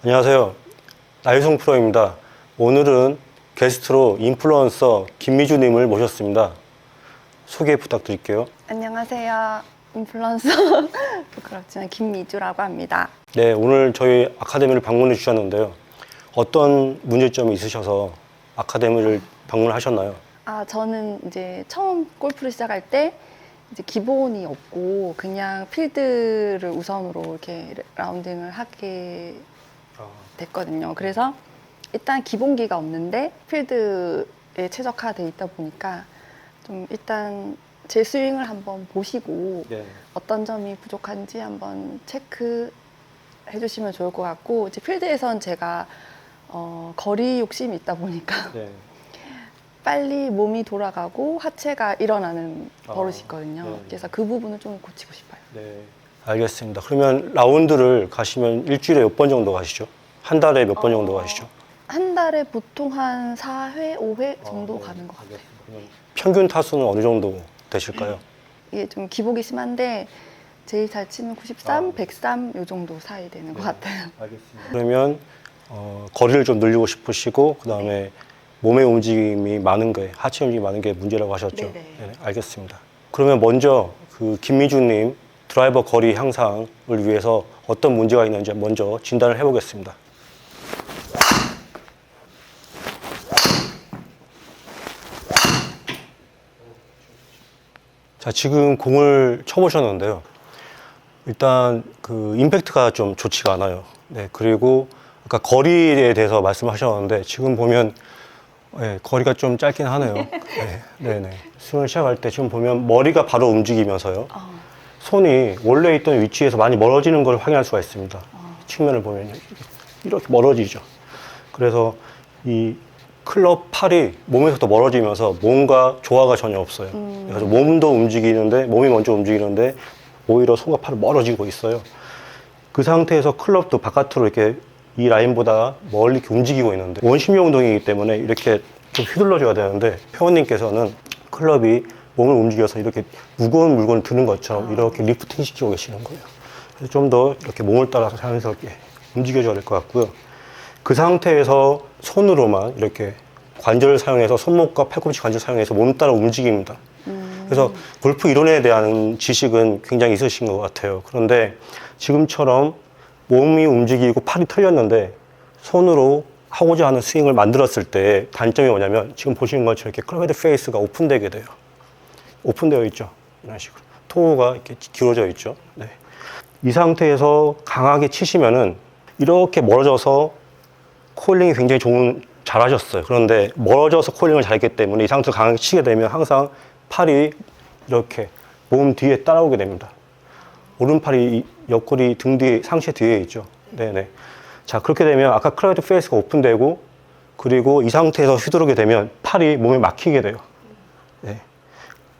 안녕하세요. 나유성 프로입니다. 오늘은 게스트로 인플루언서 김미주님을 모셨습니다. 소개 부탁드릴게요. 안녕하세요. 인플루언서 부끄럽지만 김미주라고 합니다. 네, 오늘 저희 아카데미를 방문해 주셨는데요. 어떤 문제점이 있으셔서 아카데미를 방문하셨나요? 저는 이제 처음 골프를 시작할 때 이제 기본이 없고 그냥 필드를 우선으로 이렇게 라운딩을 하게 됐거든요. 그래서 일단 기본기가 없는데 필드에 최적화돼 있다 보니까 좀 일단 제 스윙을 한번 보시고 네. 어떤 점이 부족한지 한번 체크해 주시면 좋을 것 같고, 이제 필드에선 제가 거리 욕심이 있다 보니까 네. 빨리 몸이 돌아가고 하체가 일어나는 버릇이 있거든요. 네. 그래서 그 부분을 좀 고치고 싶어요. 네. 알겠습니다. 그러면 라운드를 가시면 일주일에 몇 번 정도 가시죠? 한 달에 몇 번 정도 가시죠? 한 달에 보통 한 4회, 5회 정도 네. 가는 것 같아요. 그러면 평균 타수는 어느 정도 되실까요? 이게 좀 기복이 심한데 제일 잘 치면 93, 103 요 정도 사이 되는 것 같아요. 알겠습니다. 그러면 거리를 좀 늘리고 싶으시고 그 다음에 몸의 움직임이 많은 게, 하체 움직임이 많은 게 문제라고 하셨죠? 네네. 네, 알겠습니다. 그러면 먼저 그 김미주님 드라이버 거리 향상을 위해서 어떤 문제가 있는지 먼저 진단을 해보겠습니다. 자, 지금 공을 쳐보셨는데요. 일단 그 임팩트가 좀 좋지가 않아요. 네, 그리고 아까 거리에 대해서 말씀하셨는데 지금 보면 네, 거리가 좀 짧긴 하네요. 네, 네네. 스윙을 시작할 때 지금 보면 머리가 바로 움직이면서요. 손이 원래 있던 위치에서 많이 멀어지는 걸 확인할 수가 있습니다. 측면을 보면 이렇게 멀어지죠. 그래서 이 클럽 팔이 몸에서부터 멀어지면서 몸과 조화가 전혀 없어요. 그래서 몸도 움직이는데, 몸이 먼저 움직이는데 오히려 손과 팔이 멀어지고 있어요. 그 상태에서 클럽도 바깥으로 이렇게 이 라인보다 멀리 이렇게 움직이고 있는데, 원심력 운동이기 때문에 이렇게 좀 휘둘러줘야 되는데 회원님께서는 클럽이 몸을 움직여서 이렇게 무거운 물건을 드는 것처럼 이렇게 리프팅 시키고 계시는 거예요. 그래서 좀 더 이렇게 몸을 따라서 자연스럽게 움직여줘야 될 것 같고요. 그 상태에서 손으로만 이렇게 관절을 사용해서, 손목과 팔꿈치 관절 사용해서 몸 따라 움직입니다. 그래서 골프 이론에 대한 지식은 굉장히 있으신 것 같아요. 그런데 지금처럼 몸이 움직이고 팔이 털렸는데 손으로 하고자 하는 스윙을 만들었을 때 단점이 뭐냐면 지금 보시는 것처럼 이렇게 클럽 헤드 페이스가 오픈되게 돼요. 오픈되어 있죠. 이런 식으로. 토우가 이렇게 기울어져 있죠. 네. 이 상태에서 강하게 치시면은 이렇게 멀어져서 코일링이 굉장히 잘하셨어요. 그런데 멀어져서 코일링을 잘했기 때문에 이 상태에서 강하게 치게 되면 항상 팔이 이렇게 몸 뒤에 따라오게 됩니다. 오른팔이 옆구리 등 뒤에, 상체 뒤에 있죠. 네네. 자, 그렇게 되면 아까 클럽 헤드 페이스가 오픈되고, 그리고 이 상태에서 휘두르게 되면 팔이 몸에 막히게 돼요. 네.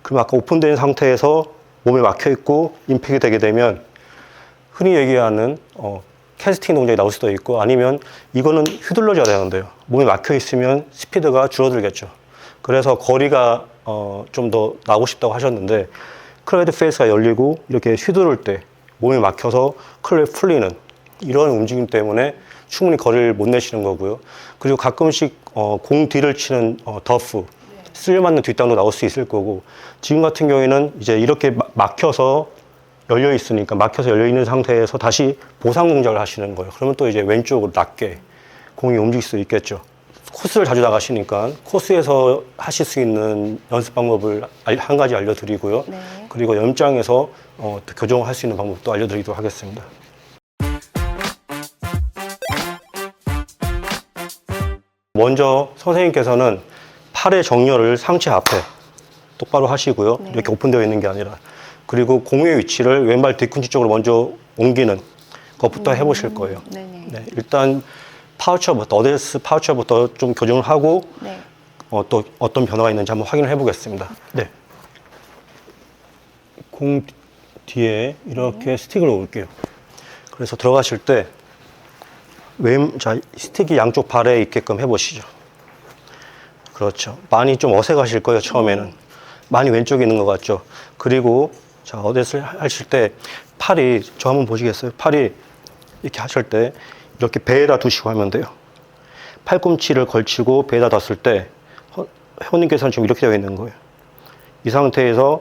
그럼 아까 오픈된 상태에서 몸에 막혀 있고 임팩이 되게 되면 흔히 얘기하는 캐스팅 동작이 나올 수도 있고, 아니면 이거는 휘둘러져야 되는데요. 몸에 막혀 있으면 스피드가 줄어들겠죠. 그래서 거리가 좀 더 나고 싶다고 하셨는데, 클럽 헤드 페이스가 열리고 이렇게 휘두를 때 몸이 막혀서 클럽이 풀리는 이런 움직임 때문에 충분히 거리를 못 내시는 거고요. 그리고 가끔씩 공 뒤를 치는 더프, 쓸려맞는 뒷땅도 나올 수 있을 거고, 지금 같은 경우에는 이제 이렇게 막혀서 열려 있으니까, 막혀서 열려 있는 상태에서 다시 보상 동작을 하시는 거예요. 그러면 또 이제 왼쪽으로 낮게 공이 움직일 수 있겠죠. 코스를 자주 나가시니까 코스에서 하실 수 있는 연습 방법을 한 가지 알려드리고요. 네. 그리고 연장해서 교정할 수 있는 방법도 알려드리도록 하겠습니다. 먼저 선생님께서는 팔의 정렬을 상체 앞에 똑바로 하시고요. 네. 이렇게 오픈되어 있는 게 아니라. 그리고 공의 위치를 왼발 뒤꿈치 쪽으로 먼저 옮기는 것부터 해보실 거예요. 네네. 네, 일단 파우처부터, 어데스 파우처부터 좀 교정을 하고, 네. 또 어떤 변화가 있는지 한번 확인을 해보겠습니다. 네. 공 뒤에 이렇게 스틱을 놓을게요. 그래서 들어가실 때 자, 스틱이 양쪽 발에 있게끔 해보시죠. 그렇죠. 많이 좀 어색하실 거예요, 처음에는. 많이 왼쪽에 있는 것 같죠. 그리고 자, 어데스를 하실 때 팔이, 저 한번 보시겠어요? 팔이 이렇게 하실 때 이렇게 배에다 두시고 하면 돼요. 팔꿈치를 걸치고 배에다 뒀을 때 회원님께서는 지금 이렇게 되어 있는 거예요. 이 상태에서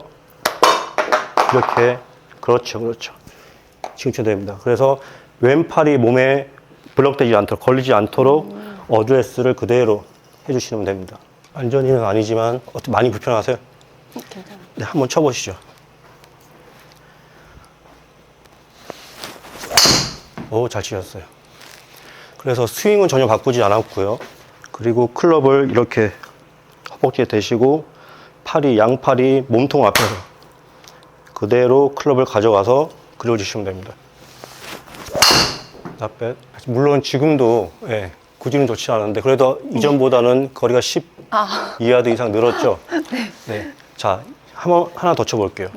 이렇게 그렇죠, 그렇죠. 지금 됩니다. 그래서 왼팔이 몸에 블럭되지 않도록 걸리지 않도록 어드레스를 그대로 해주시면 됩니다. 완전히는 아니지만 어떻게 많이 불편하세요? 괜찮아요. 네, 한번 쳐보시죠. 오, 잘 치셨어요. 그래서 스윙은 전혀 바꾸지 않았고요. 그리고 클럽을 이렇게 허벅지에 대시고 양팔이 몸통 앞에서 그대로 클럽을 가져가서 그려주시면 됩니다. 나빼. 물론 지금도 예, 구질은 좋지 않은데 그래도 이전보다는 거리가 12야드 이상 늘었죠. 네. 자, 하나 더 쳐볼게요.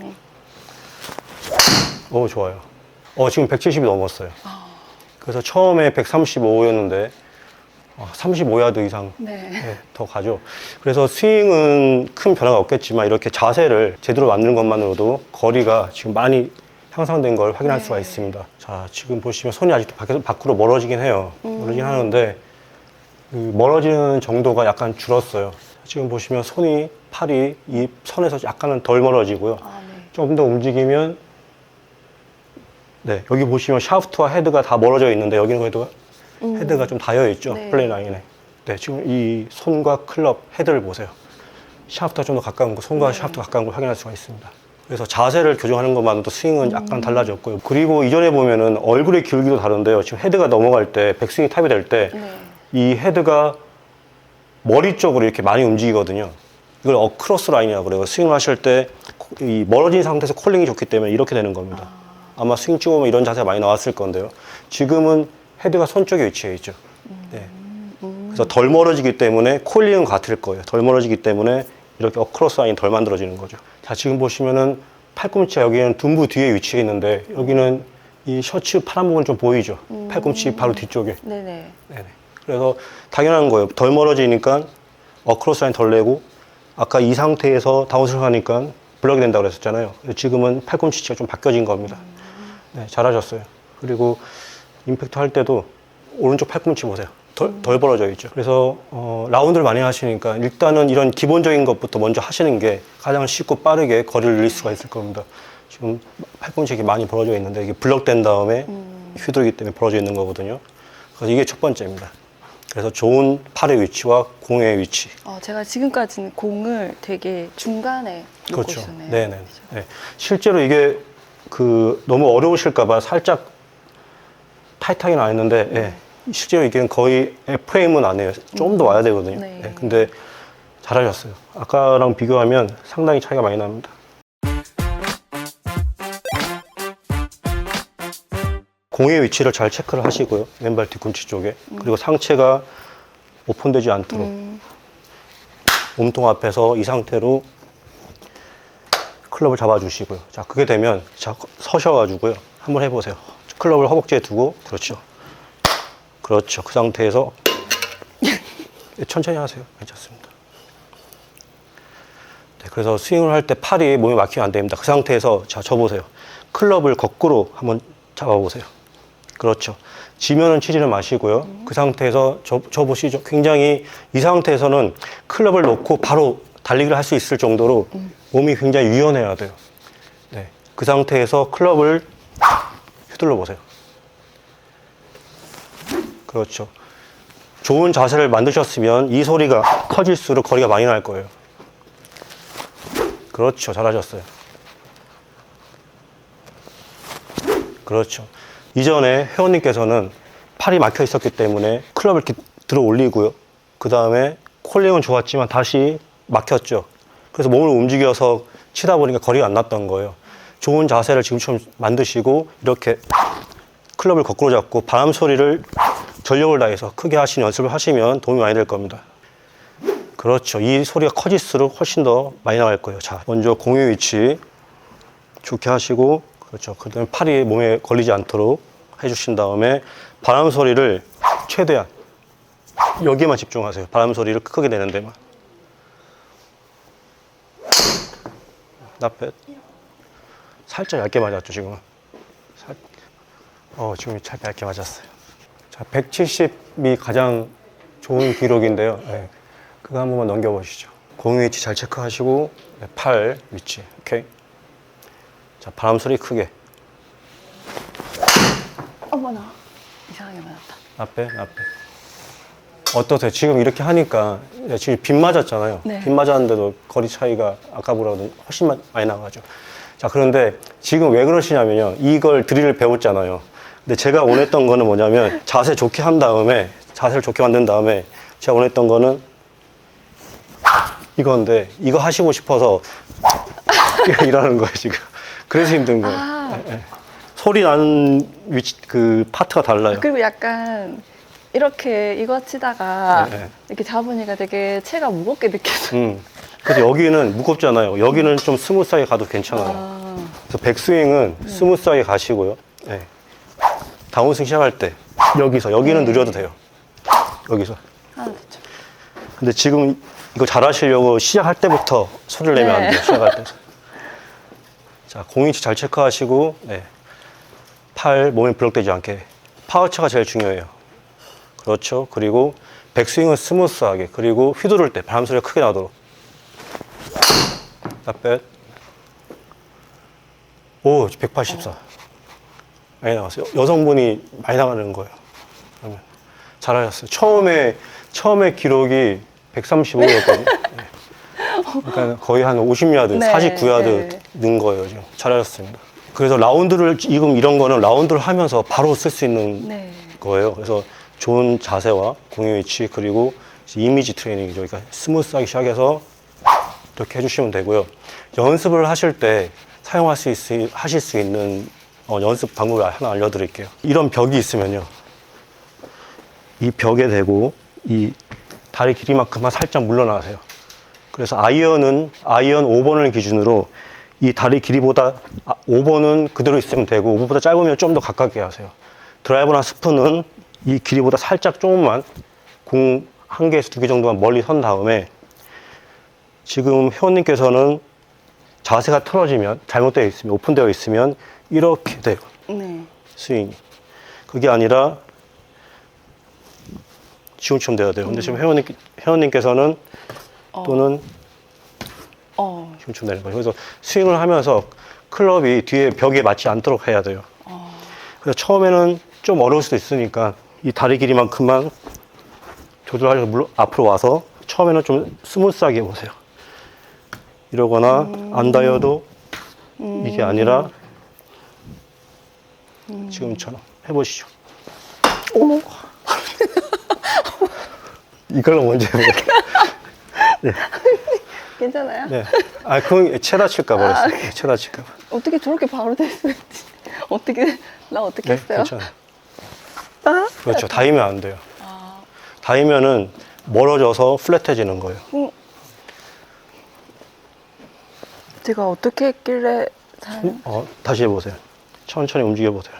오, 좋아요. 지금 170이 넘었어요. 그래서 처음에 135였는데 35야드 이상 네. 더 가죠. 그래서 스윙은 큰 변화가 없겠지만 이렇게 자세를 제대로 만드는 것만으로도 거리가 지금 많이 향상된 걸 확인할 수가 있습니다. 자, 지금 보시면 손이 아직도 밖으로 멀어지긴 해요. 멀어지긴 하는데 멀어지는 정도가 약간 줄었어요. 지금 보시면 팔이 이 선에서 약간은 덜 멀어지고요. 네. 좀 더 움직이면 네, 여기 보시면 샤프트와 헤드가 다 멀어져 있는데 여기는 그래도 헤드가 좀 닿여 있죠. 네. 플레이 라인에. 네, 지금 이 손과 클럽 헤드를 보세요. 샤프트가 좀 더 가까운 거, 손과 샤프트가 가까운 걸 확인할 수가 있습니다. 그래서 자세를 교정하는 것만으로도 스윙은 약간 달라졌고요. 그리고 이전에 보면은 얼굴의 기울기도 다른데요. 지금 헤드가 넘어갈 때, 백스윙이 탑이 될 때, 이 헤드가 머리 쪽으로 이렇게 많이 움직이거든요. 이걸 어크로스 라인이라고 그래요. 스윙을 하실 때 이 멀어진 상태에서 콜링이 좋기 때문에 이렇게 되는 겁니다. 아마 스윙 찍어보면 이런 자세가 많이 나왔을 건데요. 지금은 헤드가 손 쪽에 위치해 있죠. 네. 그래서 덜 멀어지기 때문에 콜링은 같을 거예요. 덜 멀어지기 때문에 이렇게 어크로스 라인이 덜 만들어지는 거죠. 자, 지금 보시면은 팔꿈치가 여기는 둔부 뒤에 위치해 있는데 여기는 이 셔츠 파란 부분 좀 보이죠? 팔꿈치 바로 뒤쪽에. 네네. 네네. 그래서 당연한 거예요. 덜 멀어지니까 어크로스 라인 덜 내고 아까 이 상태에서 다운스윙 하니까 블럭이 된다고 그랬었잖아요. 지금은 팔꿈치가 좀 바뀌어진 겁니다. 네, 잘하셨어요. 그리고 임팩트 할 때도 오른쪽 팔꿈치 보세요. 덜 벌어져 있죠. 그래서 라운드를 많이 하시니까 일단은 이런 기본적인 것부터 먼저 하시는 게 가장 쉽고 빠르게 거리를 늘릴 수가 있을 겁니다. 지금 팔꿈치 이렇게 많이 벌어져 있는데 이게 블럭된 다음에 휘두르기 때문에 벌어져 있는 거거든요. 그래서 이게 첫 번째입니다. 그래서 좋은 팔의 위치와 공의 위치. 제가 지금까지는 공을 되게 중간에 놓고 그렇죠. 있었네요. 네네. 네. 실제로 이게 너무 어려우실까봐 살짝 타이트하긴 안 했는데, 예. 실제로 이게 거의 F임은 아니에요. 좀 더 와야 되거든요. 네. 네. 근데 잘하셨어요. 아까랑 비교하면 상당히 차이가 많이 납니다. 공의 위치를 잘 체크를 하시고요. 왼발 뒤꿈치 쪽에. 그리고 상체가 오픈되지 않도록 몸통 앞에서 이 상태로 클럽을 잡아주시고요. 자, 그게 되면 자, 서셔가지고요. 한번 해보세요. 클럽을 허벅지에 두고 그렇죠. 그렇죠. 그 상태에서 천천히 하세요. 괜찮습니다. 네, 그래서 스윙을 할 때 팔이 몸에 막히면 안 됩니다. 그 상태에서 자, 접으세요. 클럽을 거꾸로 한번 잡아보세요. 그렇죠. 지면은 치지는 마시고요. 그 상태에서 접으시죠. 굉장히 이 상태에서는 클럽을 놓고 바로 달리기를 할 수 있을 정도로 몸이 굉장히 유연해야 돼요. 네, 그 상태에서 클럽을 휘둘러 보세요. 그렇죠. 좋은 자세를 만드셨으면 이 소리가 커질수록 거리가 많이 날 거예요. 그렇죠. 잘하셨어요. 그렇죠. 이전에 회원님께서는 팔이 막혀 있었기 때문에 클럽을 이렇게 들어 올리고요. 그 다음에 콜링은 좋았지만 다시 막혔죠. 그래서 몸을 움직여서 치다 보니까 거리가 안 났던 거예요. 좋은 자세를 지금처럼 만드시고 이렇게 클럽을 거꾸로 잡고 바람 소리를 전력을 다해서 크게 하시는 연습을 하시면 도움이 많이 될 겁니다. 그렇죠. 이 소리가 커질수록 훨씬 더 많이 나갈 거예요. 자, 먼저 공의 위치 좋게 하시고 그렇죠. 그 다음에 팔이 몸에 걸리지 않도록 해주신 다음에 바람 소리를 최대한 여기에만 집중하세요. 바람 소리를 크게 내는 데만. 나펫. 살짝 얇게 맞았죠, 지금은. 지금 잘 얇게 맞았어요. 자, 자, 170이 가장 좋은 기록인데요. 네. 그거 한 번만 넘겨보시죠. 공유 위치 잘 체크하시고, 네, 팔 위치. 오케이. 자, 바람 소리 크게. 어머나. 이상하게 맞았다. 앞에. 어떠세요? 지금 이렇게 하니까, 지금 빗 맞았잖아요. 네. 빗 맞았는데도 거리 차이가 아까보다 훨씬 많이 나가죠. 자, 그런데 지금 왜 그러시냐면요. 이걸 드릴을 배웠잖아요. 근데 제가 원했던 거는 뭐냐면, 자세 좋게 한 다음에, 자세를 좋게 만든 다음에, 제가 원했던 거는 이건데, 이거 하시고 싶어서 이러는 거예요, 지금. 그래서 힘든 거예요. 네. 소리 나는 위치, 그 파트가 달라요. 그리고 약간 이렇게 이거 치다가 네. 이렇게 잡으니까 되게 체가 무겁게 느껴져요. 그래서 여기는 무겁잖아요. 여기는 좀 스무스하게 가도 괜찮아요. 아, 그래서 백스윙은 스무스하게 가시고요. 네. 다운스윙 시작할 때 여기는 느려도 돼요. 여기서. 하나 됐죠. 근데 지금 이거 잘하시려고 시작할 때부터 소리를 내면 안 돼요. 시작할 때. 자, 공위치 잘 체크하시고, 네. 팔 몸에 블럭되지 않게. 파워차가 제일 중요해요. 그렇죠. 그리고 백스윙은 스무스하게. 그리고 휘두를 때 바람 소리가 크게 나도록. 나뱃. 오, 184. 많이 나갔어요. 여성분이 많이 나가는 거예요. 그러면 잘하셨어요. 처음에 기록이 135였거든요. 그러니까 거의 한 50야드, 네, 49야드 네. 는 거예요. 지금 잘하셨습니다. 그래서 라운드를 지금 이런 거는 라운드를 하면서 바로 쓸 수 있는 네. 거예요. 그래서 좋은 자세와 공유 위치 그리고 이미지 트레이닝이죠. 그러니까 스무스하게 시작해서 이렇게 해주시면 되고요. 연습을 하실 때 하실 수 있는 연습 방법을 하나 알려드릴게요. 이런 벽이 있으면요. 이 벽에 대고 이 다리 길이만큼만 살짝 물러나세요. 그래서 아이언 5번을 기준으로 이 다리 길이보다 5번은 그대로 있으면 되고 5번보다 짧으면 좀 더 가깝게 하세요. 드라이버나 스푼은 이 길이보다 살짝 조금만 공 한 개에서 두 개 정도만 멀리 선 다음에 지금 회원님께서는 자세가 틀어지면 잘못되어 있으면 오픈되어 있으면 이렇게 돼요. 네. 스윙이. 그게 아니라 지금처럼 돼야 돼요. 근데 지금 회원님께서는 또는 지금처럼 되는 거예요. 그래서 스윙을 하면서 클럽이 뒤에 벽에 맞지 않도록 해야 돼요. 그래서 처음에는 좀 어려울 수도 있으니까 이 다리 길이만큼만 조절하려고 앞으로 와서 처음에는 좀 스무스하게 해보세요. 이러거나 안 닿여도 이게 아니라 지금처럼 해보시죠. 어머. 이걸로 먼저 해볼게요. 네. 괜찮아요? 네. 아, 그건 채다 칠까봐 그랬어요. 네, 채다 칠까봐. 어떻게 저렇게 바로 될 수 있지? 나 어떻게 네, 했어요? 괜찮아요. 그렇죠. 닿으면 안 돼요. 닿으면은 멀어져서 플랫해지는 거예요. 제가 어떻게 했길래 다시 해보세요. 천천히 움직여보세요.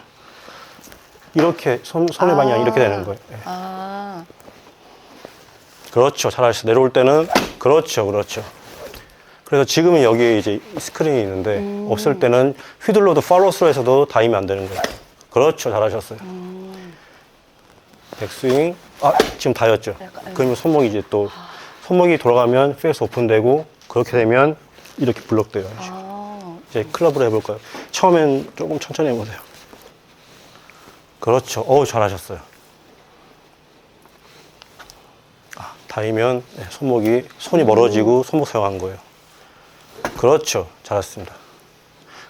이렇게 손의 방향이 이렇게 되는 거예요. 네. 아, 그렇죠. 잘하셨어요. 내려올 때는 그렇죠. 그래서 지금은 여기에 이제 스크린이 있는데 없을 때는 휘둘러도 팔로우스로에서도 닿으면 안 되는 거예요. 그렇죠. 잘하셨어요. 백스윙. 지금 닿였죠. 약간, 그러면 손목이 이제 또 손목이 돌아가면 페이스 오픈되고 그렇게 되면 이렇게 블럭돼요. 이제 클럽으로 해볼까요? 처음엔 조금 천천히 해보세요. 그렇죠. 잘하셨어요. 닿으면 손이 멀어지고 손목 사용한 거예요. 그렇죠. 잘했습니다.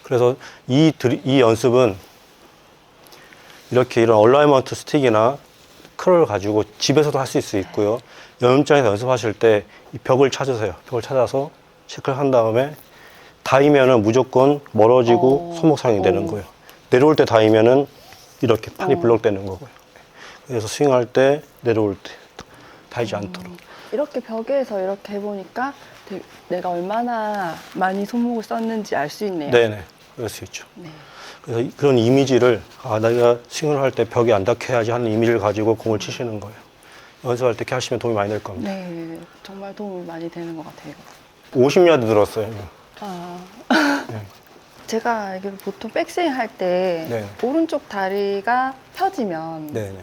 그래서 이 연습은 이런 얼라이먼트 스틱이나 클을 가지고 집에서도 할 수 있고요. 연습장에서 연습하실 때 이 벽을 찾으세요. 벽을 찾아서 체크를 한 다음에 닿으면은 무조건 멀어지고 손목 사용이 되는 거예요. 내려올 때 닿으면은 이렇게 팔이 블럭되는 거고요. 그래서 스윙할 때 내려올 때 닿지 않도록. 이렇게 벽에서 이렇게 해보니까 내가 얼마나 많이 손목을 썼는지 알 수 있네요. 네네. 그럴 수 있죠. 네. 그래서 그런 이미지를 내가 스윙을 할 때 벽에 안 닿게 해야지 하는 이미지를 가지고 공을 치시는 거예요. 연습할 때 이렇게 하시면 도움이 많이 될 겁니다. 네, 정말 도움이 많이 되는 것 같아요. 50야드 들었어요. 네. 제가 알기로 보통 백스윙 할 때 네. 오른쪽 다리가 펴지면 네네.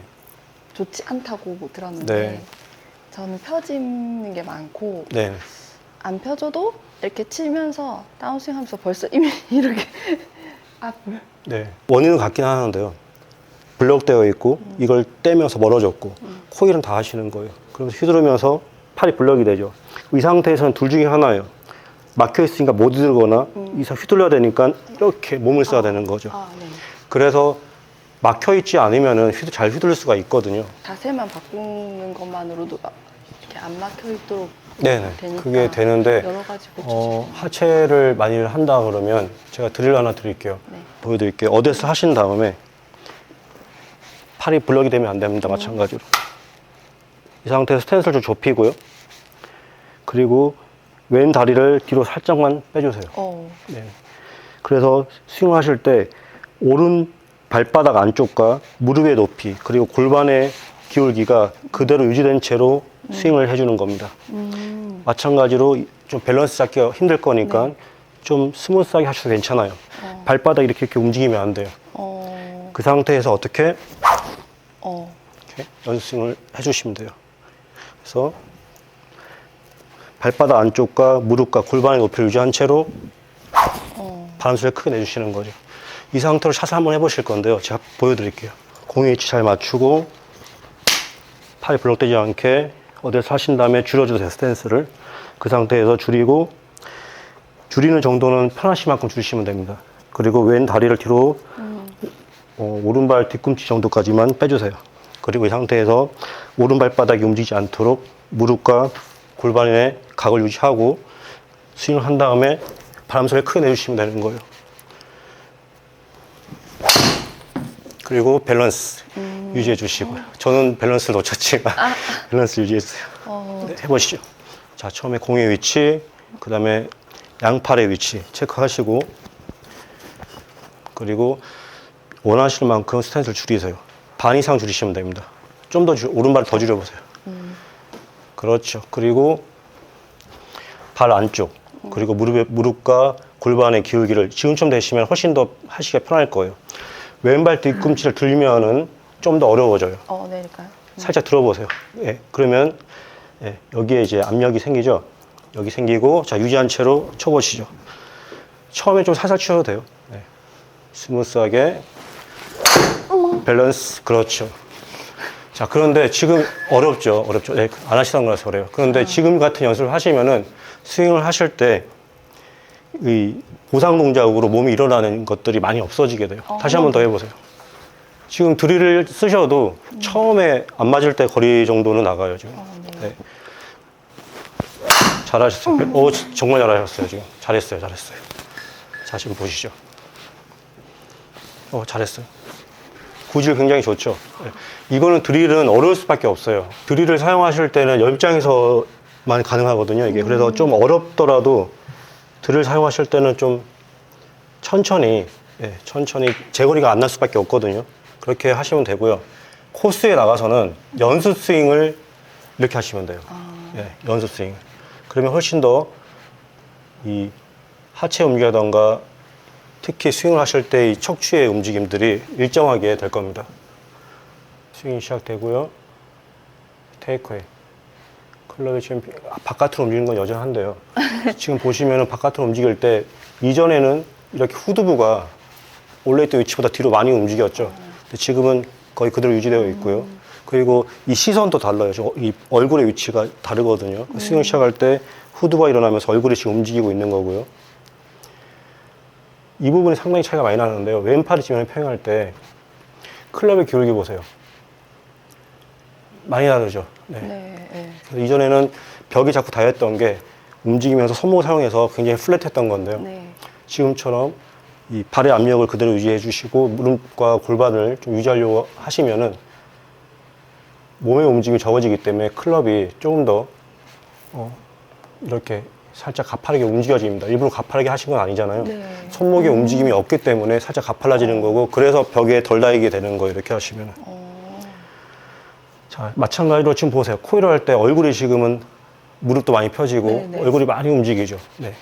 좋지 않다고 들었는데 네. 저는 펴지는 게 많고 네. 안 펴져도 이렇게 치면서 다운스윙 하면서 벌써 이미 이렇게 앞을 네. 원인은 같긴 하는데요. 블럭되어 있고 이걸 떼면서 멀어졌고 코일은 다 하시는 거예요. 그러면서 휘두르면서 팔이 블럭이 되죠. 이 상태에서는 둘 중에 하나예요. 막혀 있으니까 못 들거나 이상 휘둘러야 되니까 이렇게 몸을 써야 되는 거죠. 네. 그래서 막혀 있지 않으면은 잘 휘둘릴 수가 있거든요. 자세만 바꾸는 것만으로도 이렇게 안 막혀 있도록 네네. 되니까 그게 되는데 여러 가지 고치죠. 하체를 많이 한다 그러면 제가 드릴 하나 드릴게요. 네. 보여드릴게요. 어데스 하신 다음에 팔이 블럭이 되면 안 됩니다. 마찬가지로. 이 상태에서 스탠스를 좀 좁히고요. 그리고 왼 다리를 뒤로 살짝만 빼주세요. 네. 그래서 스윙을 하실 때 오른 발바닥 안쪽과 무릎의 높이 그리고 골반의 기울기가 그대로 유지된 채로 스윙을 해주는 겁니다. 마찬가지로 좀 밸런스 잡기가 힘들 거니까 네. 좀 스무스하게 하셔도 괜찮아요. 발바닥 이렇게 움직이면 안 돼요. 그 상태에서 어떻게 이렇게 연습 스윙을 해주시면 돼요. 그래서 발바닥 안쪽과 무릎과 골반의 높이를 유지한 채로 바람소리를 크게 내주시는 거죠. 이 상태로 샷을 한번 해보실 건데요. 제가 보여드릴게요. 공의 위치 잘 맞추고 팔이 블럭되지 않게 어디서 하신 다음에 줄여주세요. 스탠스를. 그 상태에서 줄이고 줄이는 정도는 편하신 만큼 줄이시면 됩니다. 그리고 왼 다리를 뒤로 오른발 뒤꿈치 정도까지만 빼주세요. 그리고 이 상태에서 오른발바닥이 움직이지 않도록 무릎과 골반의 각을 유지하고 스윙을 한 다음에 바람소리를 크게 내주시면 되는 거예요. 그리고 밸런스 유지해 주시고요. 저는 밸런스를 놓쳤지만 밸런스 유지해 주세요. 네, 해보시죠. 자, 처음에 공의 위치, 그 다음에 양팔의 위치 체크하시고 그리고 원하시는 만큼 스탠스를 줄이세요. 반 이상 줄이시면 됩니다. 좀 더 오른발을 더 줄여보세요. 그렇죠. 그리고 발 안쪽 그리고 무릎과 골반의 기울기를 지금처럼 되시면 훨씬 더 하시기가 편할 거예요. 왼발 뒤꿈치를 들면은 좀 더 어려워져요. 내릴까요? 살짝 들어보세요. 예, 그러면 예, 여기에 이제 압력이 생기죠. 여기 생기고 자 유지한 채로 쳐보시죠. 처음에 좀 살살 치셔도 돼요. 예. 스무스하게 밸런스 그렇죠. 자 그런데 지금 어렵죠. 예, 안 하시던 거라서 그래요. 그런데 지금 같은 연습을 하시면은 스윙을 하실 때 이 보상 동작으로 몸이 일어나는 것들이 많이 없어지게 돼요. 다시 한 번 더 해보세요. 지금 드릴을 쓰셔도 처음에 안 맞을 때 거리 정도는 나가요 지금. 네. 잘하셨어요. 정말 잘하셨어요 지금. 잘했어요. 자 지금 보시죠. 잘했어요. 구질 굉장히 좋죠. 네. 이거는 드릴은 어려울 수밖에 없어요. 드릴을 사용하실 때는 열장에서만 가능하거든요. 이게 그래서 좀 어렵더라도 드릴 사용하실 때는 좀 천천히 제거리가 안 날 수밖에 없거든요. 그렇게 하시면 되고요. 코스에 나가서는 연습 스윙을 이렇게 하시면 돼요. 예, 연습 스윙. 그러면 훨씬 더 이 하체 움직이던가 특히 스윙을 하실 때 이 척추의 움직임들이 일정하게 될 겁니다. 스윙이 시작되고요. 테이크웨이. 클럽이 지금 바깥으로 움직이는 건 여전한데요. 지금 보시면 바깥으로 움직일 때 이전에는 이렇게 후두부가 올레있던 위치보다 뒤로 많이 움직였죠. 근데 지금은 거의 그대로 유지되어 있고요. 그리고 이 시선도 달라요. 이 얼굴의 위치가 다르거든요. 스윙을 시작할 때 후두가 일어나면서 얼굴이 지금 움직이고 있는 거고요. 이 부분이 상당히 차이가 많이 나는데요. 왼팔이 지면 평행할 때 클럽의 기울기 보세요. 많이 다르죠. 네. 그래서 이전에는 벽이 자꾸 닿였던 게 움직이면서 손목을 사용해서 굉장히 플랫했던 건데요. 지금처럼 이 발의 압력을 그대로 유지해 주시고 무릎과 골반을 좀 유지하려고 하시면은 몸의 움직임이 적어지기 때문에 클럽이 조금 더 이렇게 살짝 가파르게 움직여집니다. 일부러 가파르게 하신 건 아니잖아요. 손목의 움직임이 없기 때문에 살짝 가팔라지는 거고 그래서 벽에 덜 닿이게 되는 거예요. 이렇게 하시면. 자, 마찬가지로 지금 보세요. 코일을 할 때 얼굴이 지금은 무릎도 많이 펴지고 얼굴이 많이 움직이죠. 네.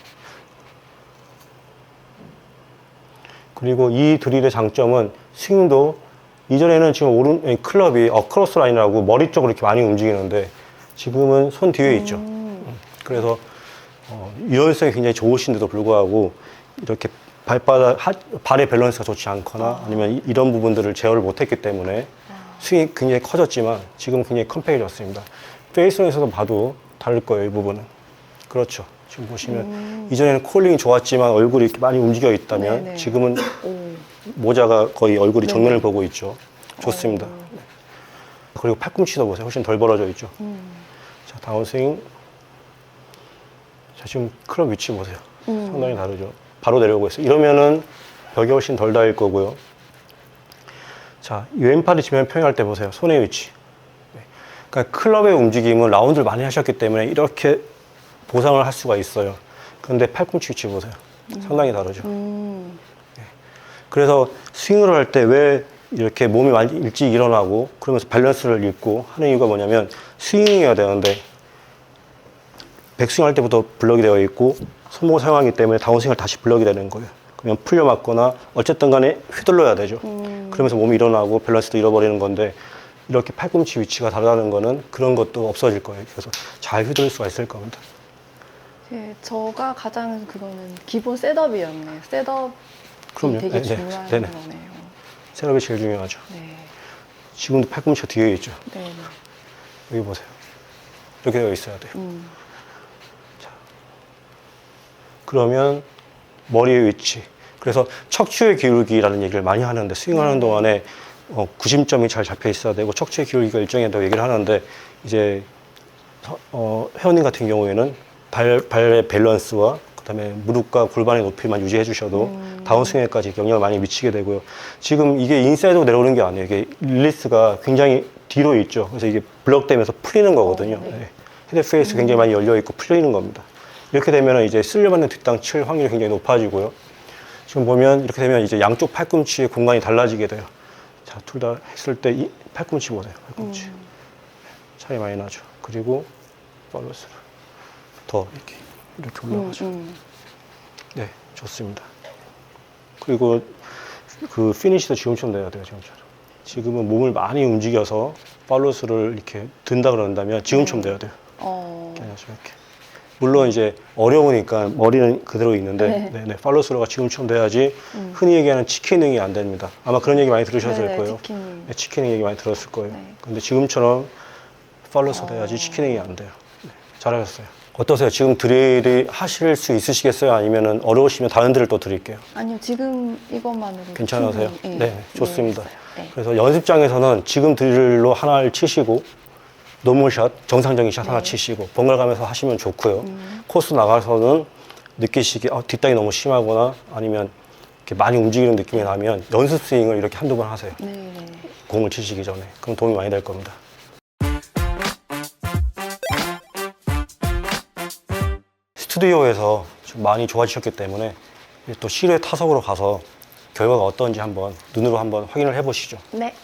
그리고 이 드릴의 장점은 스윙도 이전에는 지금 클럽이 크로스 라인이라고 머리 쪽으로 이렇게 많이 움직이는데 지금은 손 뒤에 있죠. 그래서 유연성이 굉장히 좋으신데도 불구하고 이렇게 발의 밸런스가 좋지 않거나 아니면 이런 부분들을 제어를 못했기 때문에 스윙이 굉장히 커졌지만 지금은 굉장히 컴팩해졌습니다. 페이스론에서도 봐도 다를 거예요, 이 부분은. 그렇죠. 지금 보시면 이전에는 콜링이 좋았지만 얼굴이 이렇게 많이 움직여 있다면 네네. 지금은 오. 모자가 거의 얼굴이 네네. 정면을 보고 있죠. 좋습니다. 네. 그리고 팔꿈치도 보세요. 훨씬 덜 벌어져 있죠. 자, 다운스윙. 자, 지금 클럽 위치 보세요. 상당히 다르죠. 바로 내려오고 있어요. 이러면은 벽이 훨씬 덜 닿을 거고요. 자, 이 왼팔이 지면 평행할 때 보세요. 손의 위치. 네. 그러니까 클럽의 움직임은 라운드를 많이 하셨기 때문에 이렇게 보상을 할 수가 있어요. 그런데 팔꿈치 위치 보세요. 상당히 다르죠. 그래서 스윙을 할 때 왜 이렇게 몸이 많이 일찍 일어나고 그러면서 밸런스를 잃고 하는 이유가 뭐냐면 스윙해야 되는데 백스윙 할 때부터 블럭이 되어 있고 손목을 사용하기 때문에 다운스윙을 다시 블럭이 되는 거예요. 그러면 풀려 맞거나 어쨌든 간에 휘둘러야 되죠. 그러면서 몸이 일어나고 밸런스도 잃어버리는 건데 이렇게 팔꿈치 위치가 다르다는 거는 그런 것도 없어질 거예요. 그래서 잘 휘둘릴 수가 있을 겁니다. 예, 저가 가장 그거는 기본 셋업이었네요. 셋업이 그럼요. 되게 네, 중요한 네네. 거네요. 셋업이 제일 중요하죠. 네. 지금도 팔꿈치가 뒤에 있죠. 네. 여기 보세요. 이렇게 되어 있어야 돼요. 그러면 머리의 위치. 그래서 척추의 기울기라는 얘기를 많이 하는데 스윙하는 동안에 구심점이 잘 잡혀 있어야 되고 척추의 기울기가 일정하다고 얘기를 하는데 이제 회원님 같은 경우에는 발의 밸런스와 그다음에 무릎과 골반의 높이만 유지해 주셔도 다운스윙에까지 영향을 많이 미치게 되고요. 지금 이게 인사이드로 내려오는 게 아니에요. 이게 릴리스가 굉장히 뒤로 있죠. 그래서 이게 블럭되면서 풀리는 거거든요. 네. 네. 헤드 페이스 굉장히 많이 열려 있고 풀리는 겁니다. 이렇게 되면 이제 쓸려맞는 뒷땅 칠 확률이 굉장히 높아지고요. 지금 보면 이렇게 되면 이제 양쪽 팔꿈치의 공간이 달라지게 돼요. 자, 둘 다 했을 때 이 팔꿈치 보세요. 팔꿈치. 차이 많이 나죠. 그리고 팔로스로 더 이렇게 올라가죠. 네, 좋습니다. 그리고 그 피니시도 지금처럼 돼야 돼요. 지금처럼. 지금은 몸을 많이 움직여서 팔로스를 이렇게 든다 그런다면 지금처럼 돼야 돼요. 이렇게. 물론 이제 어려우니까 머리는 그대로 있는데 네. 팔로스로가 지금처럼 돼야지 흔히 얘기하는 치킨능이 안 됩니다. 아마 그런 얘기 많이 들으셨을 네네, 거예요. 치킨능. 네, 치킨능 얘기 많이 들었을 거예요. 네. 근데 지금처럼 팔로스 돼야지 치킨능이 안 돼요. 네, 잘하셨어요. 어떠세요? 지금 드릴이 하실 수 있으시겠어요? 아니면 어려우시면 다른 드릴 또 드릴게요. 아니요, 지금 이것만으로 괜찮으세요? 충분히, 네, 좋습니다. 네. 그래서 연습장에서는 지금 드릴로 하나를 치시고 노멀샷, 정상적인 샷 하나 네. 치시고 번갈아 가면서 하시면 좋고요. 코스 나가서는 느끼시기에 뒷땅이 너무 심하거나 아니면 이렇게 많이 움직이는 느낌이 나면 연습 스윙을 이렇게 한두 번 하세요. 네. 공을 치시기 전에. 그럼 도움이 많이 될 겁니다. 스튜디오에서 좀 많이 좋아지셨기 때문에 또 실외 타석으로 가서 결과가 어떤지 한번 눈으로 한번 확인을 해보시죠. 네.